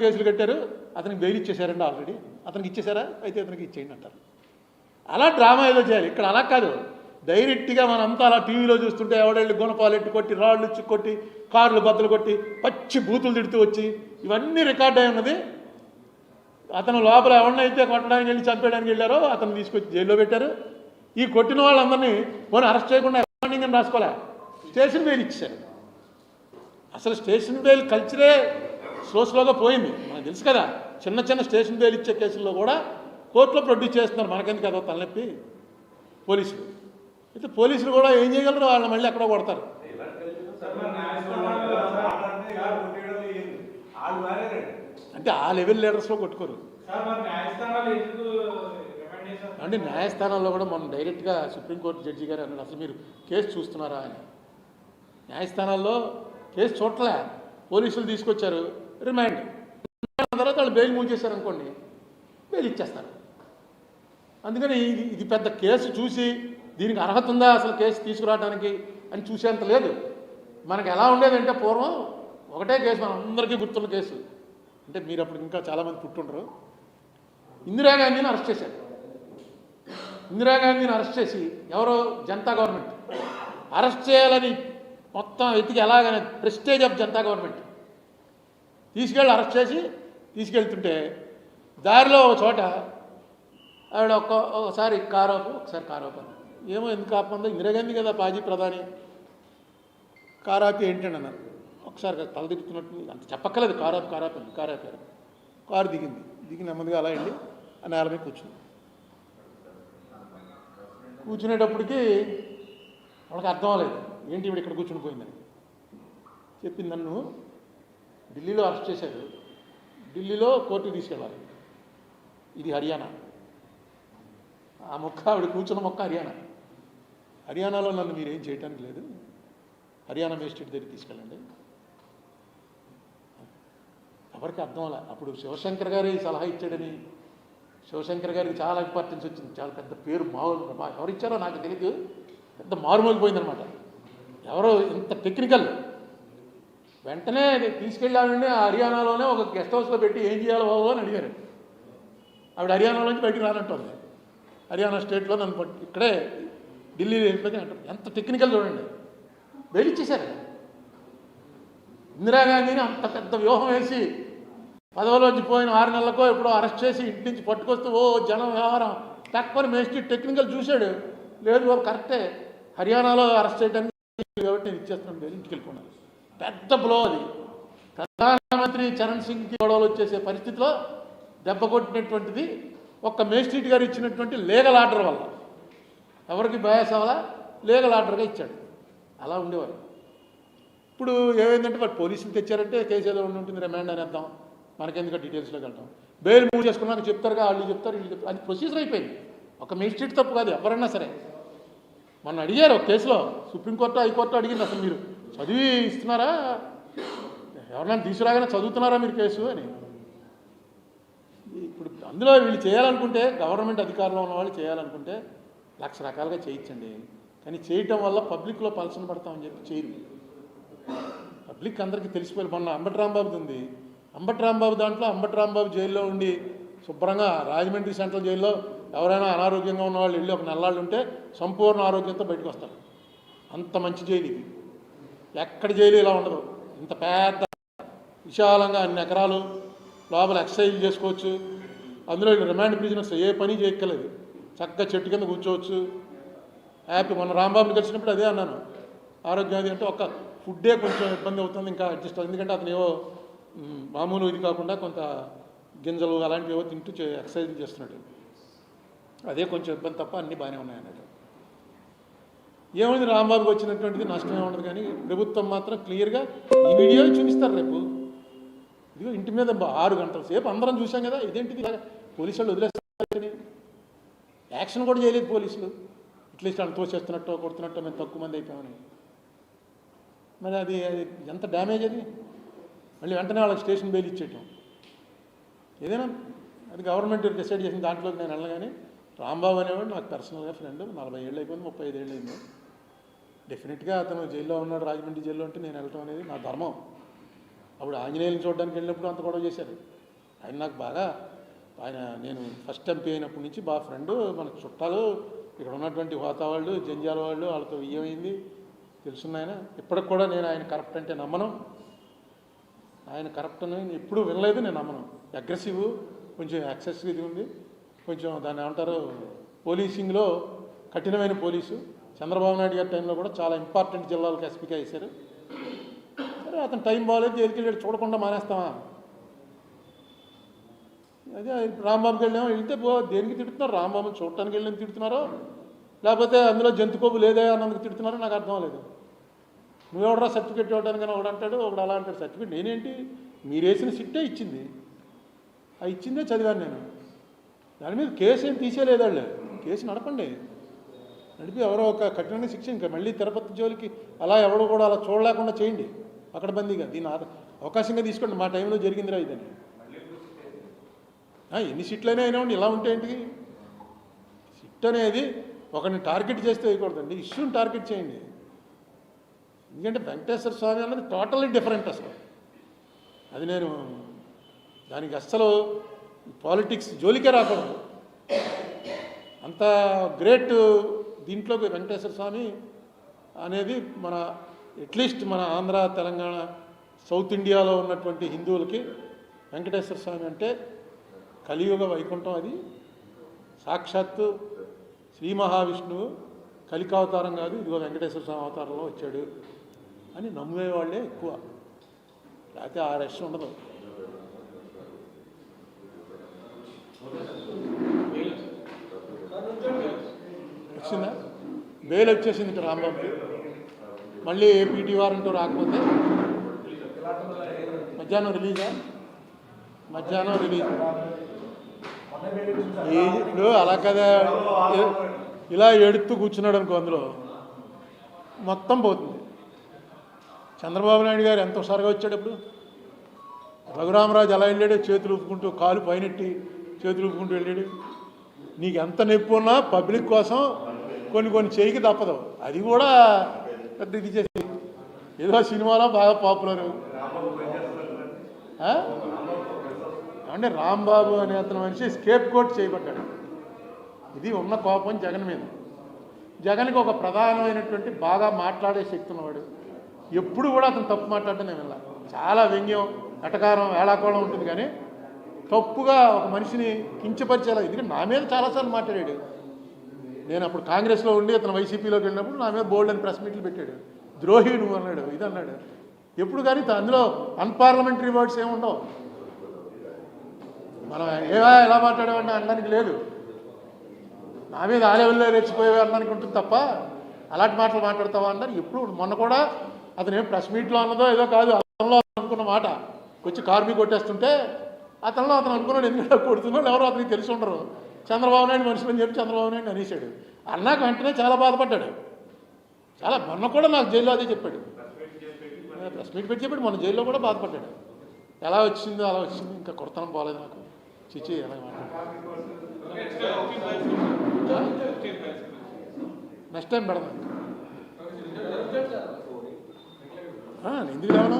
కేసులు కట్టారు, అతనికి బెయిల్ ఇచ్చేశారండి ఆల్రెడీ. అతనికి ఇచ్చేశారా? అయితే అతనికి ఇచ్చేయండి అంటారు. అలా డ్రామా ఏదో చేయాలి. ఇక్కడ అలా కాదు, డైరెక్ట్గా మనంతా అలా టీవీలో చూస్తుంటే ఎవడెళ్ళి గుణపాలు ఎట్టు కొట్టి, రాళ్ళు ఇచ్చి కొట్టి, కార్లు బద్దలు కొట్టి, పచ్చి బూతులు తిడుతూ వచ్చి ఇవన్నీ రికార్డ్ అయి ఉన్నది. అతను లోపల ఎవరినైతే కొట్టడానికి వెళ్ళి చంపేయడానికి వెళ్ళారో అతను తీసుకొచ్చి జైల్లో పెట్టారు. ఈ కొట్టిన వాళ్ళందరినీ పోనీ అరెస్ట్ చేయకుండా వార్నింగ్ అని రాసుకోలే, స్టేషన్ బెయిల్ ఇచ్చారు. అసలు స్టేషన్ బెయిల్ కల్చరే స్లోగా పోయింది. మనకు తెలుసు కదా, చిన్న చిన్న స్టేషన్ బెయిల్ ఇచ్చే కేసుల్లో కూడా కోర్టులో ప్రొడ్యూస్ చేస్తున్నారు. మనకెందుకు కదా తలనొప్పి పోలీసులు. అయితే పోలీసులు కూడా ఏం చేయగలరు, వాళ్ళని మళ్ళీ ఎక్కడో కొడతారు. అంటే ఆ లెవెల్ లీడర్స్లో కొట్టుకోరు. అంటే న్యాయస్థానాల్లో కూడా మనం డైరెక్ట్గా సుప్రీంకోర్టు జడ్జి గారు అన్నారు, అసలు మీరు కేసు చూస్తున్నారా అని. న్యాయస్థానాల్లో కేసు చూడలే, పోలీసులు తీసుకొచ్చారు, రిమాండ్ తర్వాత వాళ్ళు బెయిల్ మూవ్ చేశారు అనుకోండి, బెయిల్ ఇచ్చేస్తారు. అందుకని ఇది పెద్ద కేసు చూసి దీనికి అర్హత ఉందా అసలు కేసు తీసుకురావడానికి అని చూసేంత లేదు. మనకు ఎలా ఉండేదంటే పూర్వం ఒకటే కేసు, మన అందరికీ గుర్తున్న కేసు, అంటే మీరు అప్పుడు ఇంకా చాలామంది పుట్టుండరు. ఇందిరాగాంధీని అరెస్ట్ చేశారు. ఇందిరాగాంధీని అరెస్ట్ చేసి ఎవరో జనతా గవర్నమెంట్ అరెస్ట్ చేయాలని మొత్తం వెతికి ఎలాగనే ప్రెస్టేజ్ ఆఫ్ జనతా గవర్నమెంట్ తీసుకెళ్ళి అరెస్ట్ చేసి తీసుకెళ్తుంటే దారిలో ఒక చోట ఆవిడ ఒకసారి కారోపు ఒకసారి కారోపు ఏమో ఎందుకు ఆపందో, ఇందిరాగాంధీ కదా మాజీ ప్రధాని, కారాపి ఏంటండి అన్నారు. ఒకసారి తల తిప్పుతున్నట్టు అంత చెప్పక్కలేదు, కారాపారు. కారు దిగి నెమ్మదిగా అలా వెళ్ళి ఆ నేల మీద కూర్చునేటప్పటికి వాళ్ళకి అర్థం అవ్వలేదు, ఏంటి ఇప్పుడు ఇక్కడ కూర్చుని పోయిందని. చెప్పింది, నన్ను ఢిల్లీలో అరెస్ట్ చేశారు, ఢిల్లీలో కోర్టుకు తీసుకెళ్ళాలి, ఇది హర్యానా. ఆ మొక్క ఆవిడ కూర్చున్న మొక్క హర్యానాలో నన్ను మీరేం చేయటానికి లేదు, హర్యానా మేజిస్ట్రేట్ దగ్గరికి తీసుకెళ్ళండి. ఎవరికి అర్థం అలా. అప్పుడు శివశంకర్ గారు ఈ సలహా ఇచ్చాడని, శివశంకర్ గారికి చాలా ఇంపార్టెన్స్ వచ్చింది, చాలా పెద్ద పేరు ఎవరు ఇచ్చారో నాకు తెలియదు, పెద్ద మారుమోగిపోయిందనమాట. ఎవరో ఇంత టెక్నికల్. వెంటనే తీసుకెళ్ళాలంటే హర్యానాలోనే ఒక గెస్ట్ హౌస్లో పెట్టి ఏం చేయాలో బాబు అని అడిగారు. ఆవిడ హర్యానాలోంచి బయటికి రానంటుంది, హర్యానా స్టేట్లో నన్ను ఇక్కడే ఢిల్లీ వెళ్ళిపోతే అంటారు. ఎంత టెక్నికల్ చూడండి. బెయిలిచ్చేశారు. ఇందిరాగాంధీని అంత పెద్ద వ్యూహం వేసి పదవిలోంచి పోయిన 6 నెలలకో ఎప్పుడో అరెస్ట్ చేసి ఇంటి నుంచి పట్టుకొస్తూ జనం వ్యవహారం తక్కువ మేజిస్ట్రేట్ టెక్నికల్ చూశాడు, లేదు బాబు కరెక్టే, హర్యానాలో అరెస్ట్ చేయడానికి కాబట్టి నేను ఇచ్చేస్తున్నాను, బెయిల్ ఇంటికి వెళ్ళిపోయినాను. పెద్ద బ్లో అది. ప్రధానమంత్రి చరణ్ సింగ్కి గొడవలు వచ్చేసే పరిస్థితిలో దెబ్బ కొట్టినటువంటిది ఒక్క మేజిస్ట్రేట్ గారు ఇచ్చినటువంటి లీగల్ ఆర్డర్ వల్ల. ఎవరికి బయాస్ అవ్వాలా, లీగల్ ఆర్డర్గా ఇచ్చాడు. అలా ఉండేవారు. ఇప్పుడు ఏమైందంటే మరి పోలీసులు తెచ్చారంటే కేసు ఏదో ఉంటుంది, రిమాండ్ అనేద్దాం, మనకెందుకు డీటెయిల్స్లోకి వెళ్తాం. బెయిల్ మూవ్ చేసుకున్నాక చెప్తారుగా, వాళ్ళు చెప్తారు వీళ్ళు చెప్తారు, అది ప్రొసీజర్ అయిపోయింది. ఒక మేజిస్ట్రేట్ తప్పు కాదు, ఎవరైనా సరే. మొన్న అడిగారు ఒక కేసులో, సుప్రీంకోర్టు హైకోర్టు అడిగింది, అసలు మీరు చదివి ఇస్తున్నారా, ఎవరినైనా తీసుకురాగానే చదువుతున్నారా మీరు కేసు అని. ఇప్పుడు అందులో వీళ్ళు చేయాలనుకుంటే, గవర్నమెంట్ అధికారంలో ఉన్న వాళ్ళు చేయాలనుకుంటే 1,00,000 రకాలుగా చేయించండి, కానీ చేయటం వల్ల పబ్లిక్లో పలసన పడతామని చెప్పి చేయరు. పబ్లిక్ అందరికీ తెలిసిపోయి. మొన్న అంబటి రాంబాబుది ఉంది, అంబటి రాంబాబు దాంట్లో అంబటి రాంబాబు జైల్లో ఉండి శుభ్రంగా రాజమండ్రి సెంట్రల్ జైల్లో ఎవరైనా అనారోగ్యంగా ఉన్న వాళ్ళు వెళ్ళి ఒక నెలలు ఉంటే సంపూర్ణ ఆరోగ్యంతో బయటకు వస్తారు. అంత మంచి జైలు ఇది. ఎక్కడ జైలు ఇలా ఉండదు. ఇంత పెద్ద విశాలంగా అన్ని ఎకరాలు, లోపల ఎక్సర్సైజ్ చేసుకోవచ్చు. అందులో రిమాండ్ ప్రిజనర్స్ ఏ పని చేయక్కలేదు, చక్కగా చెట్టు కింద కూర్చోవచ్చు, హ్యాపీ. మొన్న రాంబాబుని కలిసినప్పుడు అదే అన్నాను, ఆరోగ్యం అది అంటే ఒక ఫుడ్డే కొంచెం ఇబ్బంది అవుతుంది, ఇంకా అడ్జస్ట్ అవుతుంది, ఎందుకంటే అతను ఏవో మామూలు ఇది కాకుండా కొంత గింజలు అలాంటివి ఏవో తింటూ ఎక్సర్సైజ్ చేస్తున్నాడు, అదే కొంచెం ఇబ్బంది తప్ప అన్నీ బాగానే ఉన్నాయి అన్నట్టు. ఏమైంది, రాంబాబుకి వచ్చినటువంటిది నష్టమే ఉండదు, కానీ ప్రభుత్వం మాత్రం క్లియర్గా ఈ వీడియో చూపిస్తారు రేపు. ఇదిగో ఇంటి మీద 6 గంటల సేపు అందరం చూసాం కదా, ఇదేంటిది పోలీసు వాళ్ళు వదిలేస్తారు, యాక్షన్ కూడా చేయలేదు పోలీసులు. అట్లీస్ట్ వాళ్ళు తోసేస్తున్నట్టు కొడుతున్నట్టు మేము తక్కువ మంది అయిపోయామని. మరి అది ఎంత డ్యామేజ్ అది. మళ్ళీ వెంటనే వాళ్ళకి స్టేషన్ బెయిల్ ఇచ్చేయటం ఏదైనా అది గవర్నమెంట్ డిసైడ్ చేసిన దాంట్లోకి నేను వెళ్ళగానే. రాంబాబు అనేవాడు నాకు పర్సనల్గా ఫ్రెండ్, 40 ఏళ్ళు అయిపోయింది, 35 ఏళ్ళు అయింది. డెఫినెట్గా అతను జైల్లో ఉన్నాడు, రాజమండ్రి జైల్లో ఉంటే నేను వెళ్ళటం అనేది నా ధర్మం. అప్పుడు ఆంజనేయులను చూడడానికి వెళ్ళినప్పుడు అంత గొడవ చేశారు. ఆయన నాకు బాగా నేను ఫస్ట్ ఎంపీ అయినప్పటి నుంచి బాగా ఫ్రెండు, మన చుట్టాలు, ఇక్కడ ఉన్నటువంటి వాతావరణాలు, జంజాల వాళ్ళు, వాళ్ళతో ఏమైంది తెలుసున్న ఆయన. ఇప్పటికి కూడా నేను ఆయన కరప్ట్ అంటే నమ్మను. ఆయన కరప్ట్ అని ఎప్పుడూ వినలేదు, నేను నమ్మను. అగ్రెసివ్, కొంచెం ఎక్సెసివ్ ఇది ఉంది, కొంచెం దాన్ని ఏమంటారు పోలీసింగ్లో కఠినమైన పోలీసు. చంద్రబాబు నాయుడు గారి టైంలో కూడా చాలా ఇంపార్టెంట్ జిల్లాలకు ఎస్పీగా వేశారు. సరే అతను టైం బాగాలేదు, జైలుకి వెళ్ళాడు, చూడకుండా మానేస్తామా? అదే రాంబాబుకి వెళ్ళామో వెళ్తే దేనికి తిడుతున్నారు? రాంబాబుని చూడటానికి వెళ్ళిన తిడుతున్నారో, లేకపోతే అందులో జంతుకోపు లేదే అన్నందుకు తిడుతున్నారో నాకు అర్థం లేదు. నువ్వెవడరా సర్టిఫికేట్ ఇవ్వడానికి అని ఒకడు అంటాడు, ఒకడు అలా అంటాడు. సర్టిఫికేట్ నేనేంటి, మీరు వేసిన సిట్టే ఇచ్చింది, ఆ ఇచ్చిందే చదివాను నేను. దాని మీద కేసు ఏం తీసేయలేదు వాళ్ళు. కేసు నడపండి, నడిపి ఎవరో ఒక కఠినంగా శిక్ష, ఇంకా మళ్ళీ తిరుపతి జోలికి అలా ఎవడో కూడా అలా చూడలేకుండా చేయండి అక్కడ బందీగా. దీన్ని అవకాశంగా తీసుకోండి. మా టైంలో జరిగిందిరా ఇదని. ఎన్ని సిట్లైనా అయినా ఉండి ఇలా ఉంటే ఏంటి? సిట్ అనేది ఒకరిని టార్గెట్ చేస్తే వేయకూడదండి, ఇష్యూని టార్గెట్ చేయండి. ఎందుకంటే వెంకటేశ్వర స్వామి అన్నది టోటల్లీ డిఫరెంట్ అసలు. అది నేను దానికి అస్సలు పాలిటిక్స్ జోలికే రాకూడదు. అంత గ్రేట్ దీంట్లోకి వెంకటేశ్వర స్వామి అనేది మన అట్లీస్ట్ మన ఆంధ్ర, తెలంగాణ, సౌత్ ఇండియాలో ఉన్నటువంటి హిందువులకి వెంకటేశ్వర స్వామి అంటే కలియుగ వైకుంఠం. అది సాక్షాత్తు శ్రీ మహావిష్ణువు కలికావతారం కాదు, ఇదిగో వెంకటేశ్వర స్వామి అవతారంలో వచ్చాడు అని నమ్మేవాళ్ళే ఎక్కువ, లేకపోతే ఆ రష్ ఉండదు. వచ్చిందా? బెయిల్ వచ్చేసింది ఇక్కడ రాంబాబుకి. మళ్ళీ ఏపీటీ వారంటూ రాకపోతే మధ్యాహ్నం రిలీజా? మధ్యాహ్నం రిలీజ్. ఇప్పుడు అలా కదా, ఇలా ఎడుతూ కూర్చున్నాడు అనుకో, అందులో మొత్తం పోతుంది. చంద్రబాబు నాయుడు గారు ఎంత హుషారుగా వచ్చాడు. ఇప్పుడు రఘురామరాజు ఎలా వెళ్ళాడు, చేతులు ఊపుకుంటూ, కాలు పైనెట్టి చేతులు ఊపుకుంటూ వెళ్ళాడు. నీకు ఎంత నొప్పి ఉన్నా పబ్లిక్ కోసం కొన్ని చేయకి తప్పదు. అది కూడా పెద్ద ఇది చేసి ఏదో సినిమాలో బాగా పాపులర్. అంటే రాంబాబు అనే అతను మనిషి స్కేప్ కోట్ చేయబడ్డాడు. ఇది ఉన్న కోపం జగన్ మీద. జగన్కి ఒక ప్రధానమైనటువంటి బాగా మాట్లాడే శక్తి ఉన్నవాడు. ఎప్పుడు కూడా అతను తప్పు మాట్లాడటం నేను వెళ్ళా. చాలా వ్యంగ్యం, ఎటకారం, వేళాకోళం ఉంటుంది, కానీ తప్పుగా ఒక మనిషిని కించపరిచేలా. ఎందుకంటే నా మీద చాలాసార్లు మాట్లాడాడు. నేను అప్పుడు కాంగ్రెస్లో ఉండి అతను వైసీపీలోకి వెళ్ళినప్పుడు నా మీద బోల్డ్ అని ప్రెస్ మీట్లు పెట్టాడు. ద్రోహి నువ్వు అన్నాడు, ఇది అన్నాడు. ఎప్పుడు కానీ అందులో అన్పార్లమెంటరీ వర్డ్స్ ఏముండవు. మనం ఎలా మాట్లాడేవాడిని అనడానికి లేదు. నా మీద ఆ లెవెల్లో రెచ్చిపోయేవి అనడానికి ఉంటుంది తప్ప అలాంటి మాటలు మాట్లాడతావా అన్నారు. ఎప్పుడు మొన్న కూడా అతను ఏం ప్రెస్ మీట్లో అన్నదో ఏదో కాదు, అతనిలో అనుకున్న మాట వచ్చి కార్మి కొట్టేస్తుంటే అతను అనుకున్నాడు, ఎందుకంటే కొడుతున్నాడు, ఎవరో అతనికి తెలిసి ఉండరు. చంద్రబాబు నాయుడు మనుషులు అని చెప్పి చంద్రబాబు నాయుడు అనేసాడు. అన్నాక వెంటనే చాలా బాధపడ్డాడు. చాలా మొన్న కూడా నాకు జైల్లో అదే చెప్పాడు, ప్రెస్ మీట్ పెట్టి చెప్పాడు. మొన్న జైల్లో కూడా బాధపడ్డాడు. ఎలా వచ్చిందో అలా వచ్చింది, ఇంకా కొడతనం పోలేదు నాకు, చిచి ఎలా మాట్లాడు. నెక్స్ట్ టైం పెడదాం. ఎందుకు లేవనా?